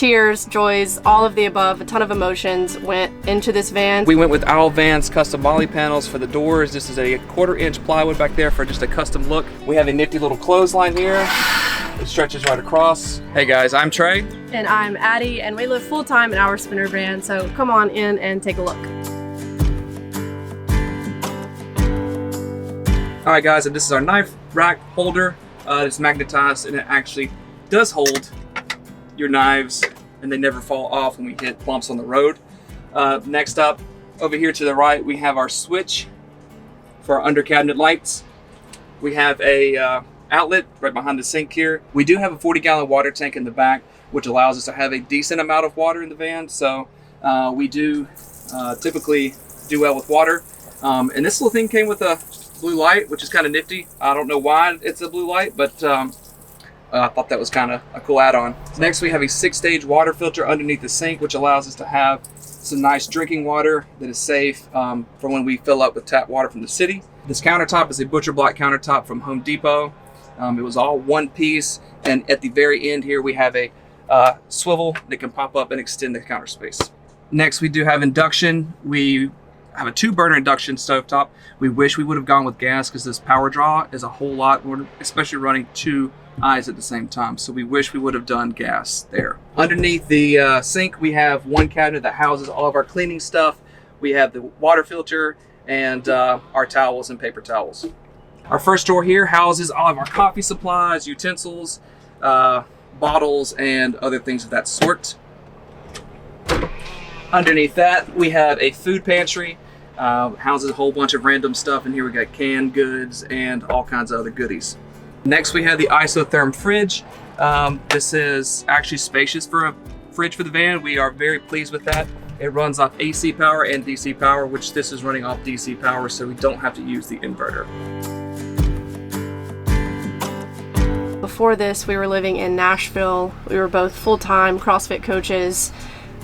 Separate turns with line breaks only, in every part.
tears, joys, all of the above. A ton of emotions went into this van.
We went with Owl Van's custom molly panels for the doors. This is a 1/4-inch plywood back there for just a custom look. We have a nifty little clothesline here. It stretches right across. Hey guys, I'm Trey.
And I'm Addie, and we live full-time in our spinner van, so come on in and take a look.
All right guys, and this is our knife rack holder. It's magnetized and it actually does hold your knives and they never fall off when we hit bumps on the road. Next up, over here to the right, we have our switch for our under cabinet lights. We have a outlet right behind the sink here. We do have a 40-gallon water tank in the back, which allows us to have a decent amount of water in the van. So we do typically do well with water. And this little thing came with a blue light, which is kind of nifty. I don't know why it's a blue light, but I thought that was kind of a cool add-on. Next, we have a 6-stage water filter underneath the sink, which allows us to have some nice drinking water that is safe for when we fill up with tap water from the city. This countertop is a butcher block countertop from Home Depot. It was all one piece, and at the very end here, we have a swivel that can pop up and extend the counter space. Next, we do have induction. We have a 2-burner induction stovetop. We wish we would have gone with gas because this power draw is a whole lot more, especially running 2 eyes at the same time. So we wish we would have done gas there. Underneath the sink, we have one cabinet that houses all of our cleaning stuff. We have the water filter and our towels and paper towels. Our first drawer here houses all of our coffee supplies, utensils, bottles, and other things of that sort. Underneath that, we have a food pantry. Houses a whole bunch of random stuff, and here we got canned goods and all kinds of other goodies. Next, we have the isotherm fridge. This is actually spacious for a fridge for the van. We are very pleased with that. It runs off AC power and DC power, which this is running off DC power, so we don't have to use the inverter.
Before this, we were living in Nashville. We were both full-time CrossFit coaches,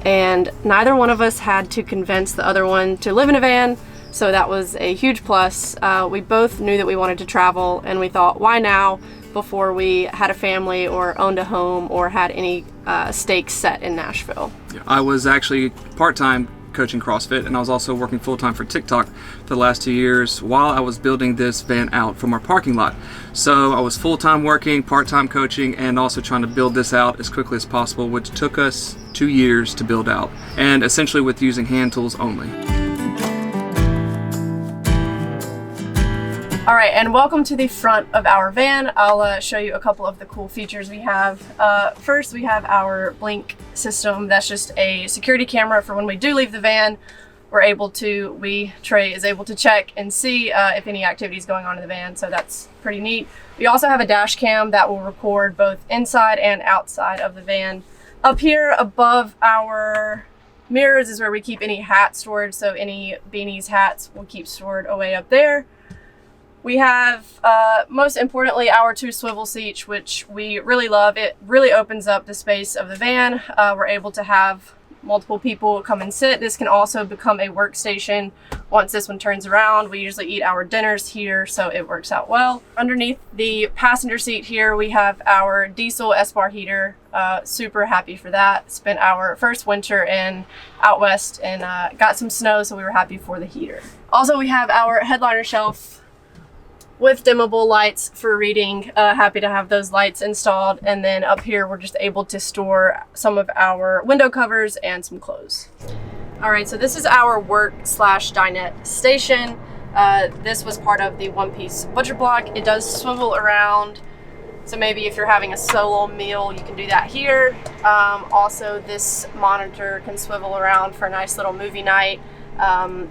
and neither one of us had to convince the other one to live in a van, so that was a huge plus. We both knew that we wanted to travel, and we thought, why now before we had a family or owned a home or had any stakes set in Nashville?
I was actually part-time coaching CrossFit, and I was also working full-time for TikTok for the last 2 years while I was building this van out from our parking lot. So I was full-time working, part-time coaching, and also trying to build this out as quickly as possible, which took us 2 years to build out, and essentially with using hand tools only.
All right, and welcome to the front of our van. I'll show you a couple of the cool features we have. First, we have our blink system. That's just a security camera for when we do leave the van. Trey is able to check and see if any activity is going on in the van, so that's pretty neat. We also have a dash cam that will record both inside and outside of the van. Up here above our mirrors is where we keep any hat storage, so any beanies, hats will keep stored away up there. We have, most importantly, our 2 swivel seats, which we really love. It really opens up the space of the van. We're able to have multiple people come and sit. This can also become a workstation once this one turns around. We usually eat our dinners here, so it works out well. Underneath the passenger seat here, we have our diesel S-bar heater. Super happy for that. Spent our first winter out west and got some snow, so we were happy for the heater. Also, we have our headliner shelf with dimmable lights for reading. Happy to have those lights installed. And then up here, we're just able to store some of our window covers and some clothes. All right, so this is our work/dinette station. This was part of the one-piece butcher block. It does swivel around. So maybe if you're having a solo meal, you can do that here. Also, this monitor can swivel around for a nice little movie night.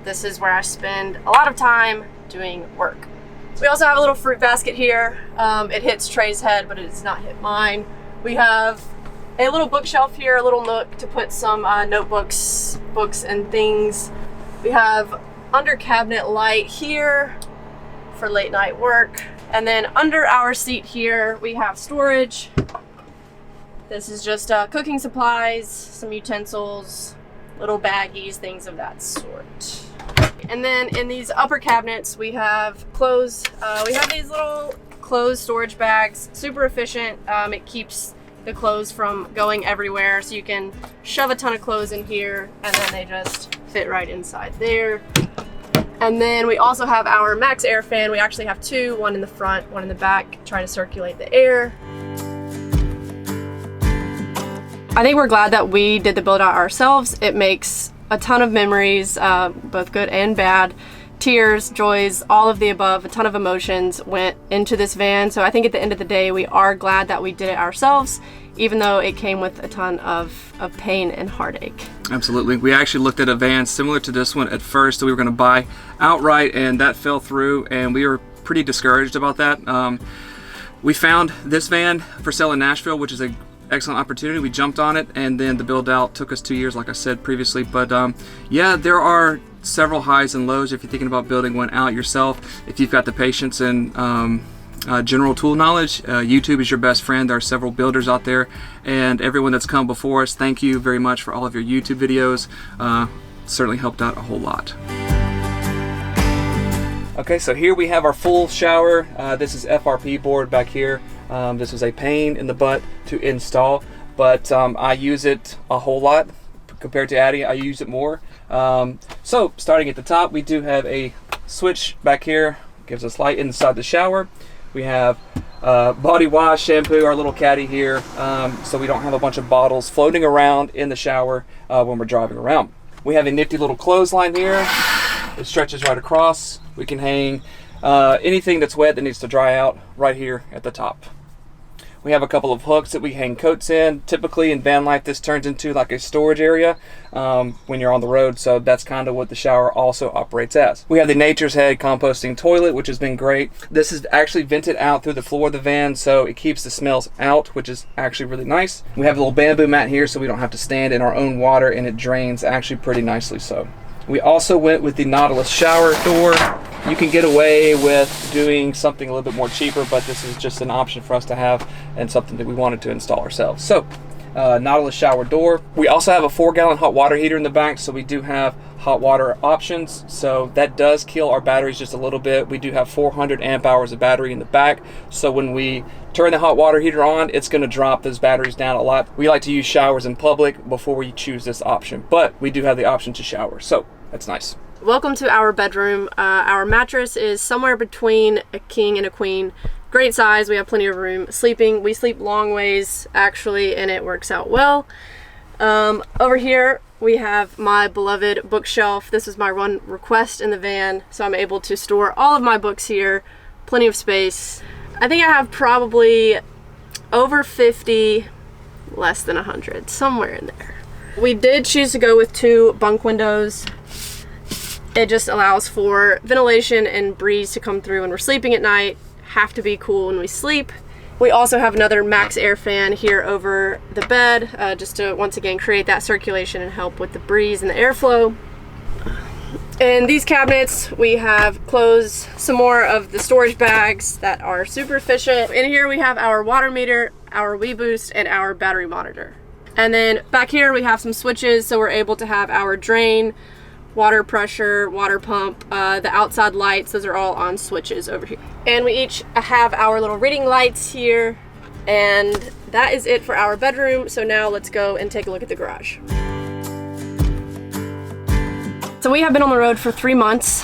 This is where I spend a lot of time doing work. We also have a little fruit basket here. It hits Trey's head, but it does not hit mine. We have a little bookshelf here, a little nook to put some notebooks, books, and things. We have under cabinet light here for late night work. And then under our seat here, we have storage. This is just cooking supplies, some utensils, little baggies, things of that sort. And then in these upper cabinets, we have clothes. We have these little clothes storage bags, super efficient. It keeps the clothes from going everywhere. So you can shove a ton of clothes in here and then they just fit right inside there. And then we also have our max air fan. We actually have two, one in the front, one in the back, trying to circulate the air. I think we're glad that we did the build out ourselves. It makes a ton of memories, both good and bad. Tears, joys, all of the above, a ton of emotions went into this van. So I think at the end of the day, we are glad that we did it ourselves, even though it came with a ton of pain and heartache.
Absolutely. We actually looked at a van similar to this one at first that we were going to buy outright, and that fell through, and we were pretty discouraged about that. We found this van for sale in Nashville, which is an excellent opportunity. We jumped on it, and then the build out took us 2 years, like I said previously. But yeah, there are several highs and lows if you're thinking about building one out yourself. If you've got the patience and general tool knowledge, YouTube is your best friend. There are several builders out there, and everyone that's come before us, thank you very much for all of your YouTube videos. Certainly helped out a whole lot. Okay, so here we have our full shower. This is FRP board back here. This was a pain in the butt to install, but I use it a whole lot compared to Addie. I use it more. So starting at the top, we do have a switch back here, gives us light inside the shower. We have body wash, shampoo, our little caddy here, so we don't have a bunch of bottles floating around in the shower when we're driving around. We have a nifty little clothesline here. It stretches right across. We can hang anything that's wet that needs to dry out right here at the top. We have a couple of hooks that we hang coats in. Typically in van life, this turns into like a storage area when you're on the road, so that's kind of what the shower also operates as. We have the Nature's Head composting toilet, which has been great. This is actually vented out through the floor of the van, so it keeps the smells out, which is actually really nice. We have a little bamboo mat here, so we don't have to stand in our own water, and it drains actually pretty nicely so. We also went with the Nautilus shower door. You can get away with doing something a little bit more cheaper, but this is just an option for us to have and something that we wanted to install ourselves. So, Nautilus shower door. We also have a 4-gallon hot water heater in the back, so we do have hot water options. So that does kill our batteries just a little bit. We do have 400 amp hours of battery in the back, so when we turn the hot water heater on, it's going to drop those batteries down a lot. We like to use showers in public before we choose this option, but we do have the option to shower, so that's nice.
Welcome to our bedroom. Our mattress is somewhere between a king and a queen. Great size, we have plenty of room. We sleep long ways actually, and it works out well. Over here we have my beloved bookshelf. This was my one request in the van, so I'm able to store all of my books here. Plenty of space. I think I have probably over 50, less than 100, somewhere in there. We did choose to go with 2 bunk windows. It just allows for ventilation and breeze to come through when we're sleeping at night. Have to be cool when we sleep. We also have another max air fan here over the bed, just to once again create that circulation and help with the breeze and the airflow. In these cabinets, we have clothes, some more of the storage bags that are super efficient. In here we have our water meter, our WeBoost, and our battery monitor. And then back here we have some switches, so we're able to have our drain, water pressure, water pump, the outside lights, those are all on switches over here. And we each have our little reading lights here, and that is it for our bedroom. So now let's go and take a look at the garage. So we have been on the road for 3 months.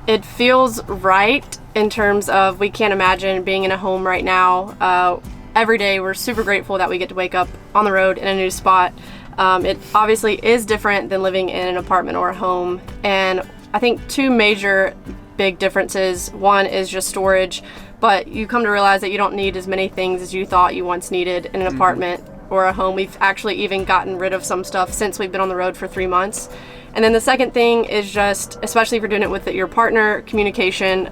It feels right in terms of we can't imagine being in a home right now. Every day we're super grateful that we get to wake up on the road in a new spot. It obviously is different than living in an apartment or a home, and I think 2 major big differences. One is just storage, but you come to realize that you don't need as many things as you thought you once needed in an apartment or a home. We've actually even gotten rid of some stuff since we've been on the road for 3 months. And then the second thing is just, especially if you're doing it with your partner, communication.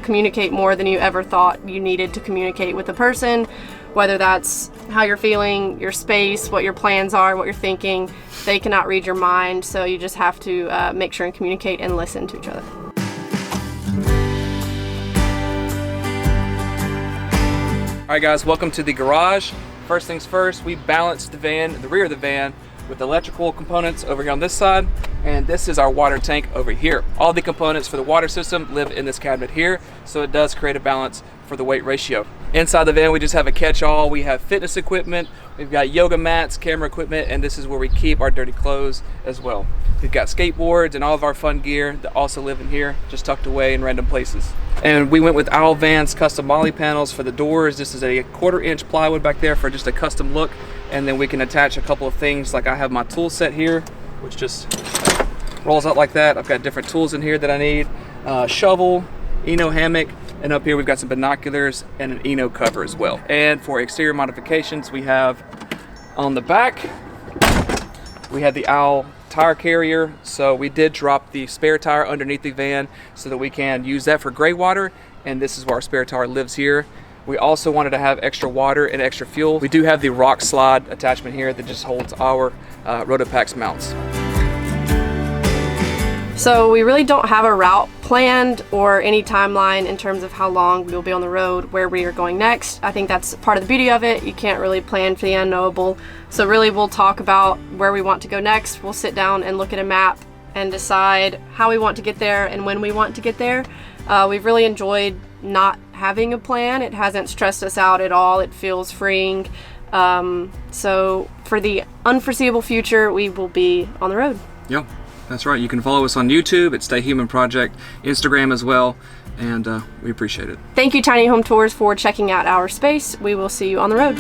Communicate more than you ever thought you needed to communicate with a person, whether that's how you're feeling, your space, what your plans are, what you're thinking. They cannot read your mind, so you just have to make sure and communicate and listen to each other.
All right guys, welcome to the garage. First things first, we balanced the van, the rear of the van, with electrical components over here on this side, and this is our water tank over here. All the components for the water system live in this cabinet here, so it does create a balance for the weight ratio. Inside the van, we just have a catch-all. We have fitness equipment, we've got yoga mats, camera equipment, and this is where we keep our dirty clothes as well. We've got skateboards and all of our fun gear that also live in here, just tucked away in random places. And we went with Owl Van's custom molly panels for the doors. This is a 1/4 inch plywood back there for just a custom look. And then we can attach a couple of things, like I have my tool set here, which just rolls out like that. I've got different tools in here that I need. Shovel, Eno hammock, and up here we've got some binoculars and an Eno cover as well. And for exterior modifications, we have on the back, we have the Owl tire carrier. So we did drop the spare tire underneath the van so that we can use that for gray water, and this is where our spare tire lives here. We also wanted to have extra water and extra fuel. We do have the rock slide attachment here that just holds our Rotopax mounts.
So we really don't have a route planned or any timeline in terms of how long we'll be on the road, where we are going next. I think that's part of the beauty of it. You can't really plan for the unknowable. So really we'll talk about where we want to go next. We'll sit down and look at a map and decide how we want to get there and when we want to get there. We've really enjoyed not having a plan. It hasn't stressed us out at all. It feels freeing. So for the unforeseeable future, we will be on the road.
Yep. That's right. You can follow us on YouTube at Stay Human Project, Instagram as well, and we appreciate it.
Thank you, Tiny Home Tours, for checking out our space. We will see you on the road.